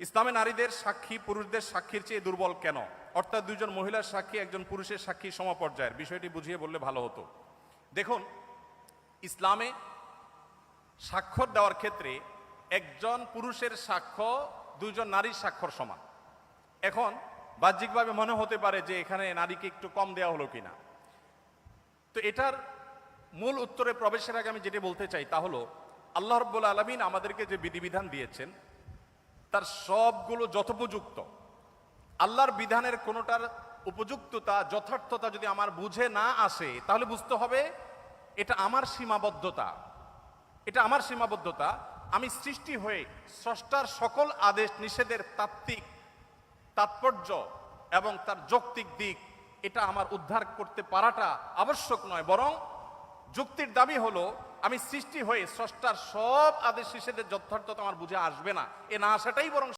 ইসলামে নারীদের সাক্ষী পুরুষদের সাক্ষীর চেয়ে দুর্বল কেন? অর্থাৎ দুইজন মহিলার সাক্ষী একজন পুরুষের সাক্ষী সমপর্যায়ের, বিষয়টি বুঝিয়ে বললে ভালো হতো। দেখুন, ইসলামে স্বাক্ষর দেওয়ার ক্ষেত্রে একজন পুরুষের সাক্ষ্য দুইজন নারীর স্বাক্ষর সমান। এখন বাহ্যিকভাবে মনে হতে পারে যে এখানে নারীকে একটু কম দেওয়া হলো কিনা। তো এটার মূল উত্তরে প্রবেশের আগে আমি যেটা বলতে চাই তা হলো, আল্লাহ রাব্বুল আলামিন আমাদেরকে যে বিধিবিধান দিয়েছেন তার সবগুলো যথোপযুক্ত। আল্লাহর বিধানের কোনোটার উপযুক্ততা যথার্থতা যদি আমার বুঝে না আসে, তাহলে বুঝতে হবে এটা আমার সীমাবদ্ধতা। এটা আমার সীমাবদ্ধতা। আমি সৃষ্টি হয়ে স্রষ্টার সকল আদেশ নিষেধের তাত্ত্বিক তাৎপর্য এবং তার যৌক্তিক দিক এটা আমার উদ্ধার করতে পারাটা আবশ্যক নয়, বরং যুক্তির দাবি হলো আমি সৃষ্টি হয়ে স্রষ্টার সব আদেশ নিষেধের যথার্থতা আমার বুঝে আসবে না, এ না আসাটাই বরং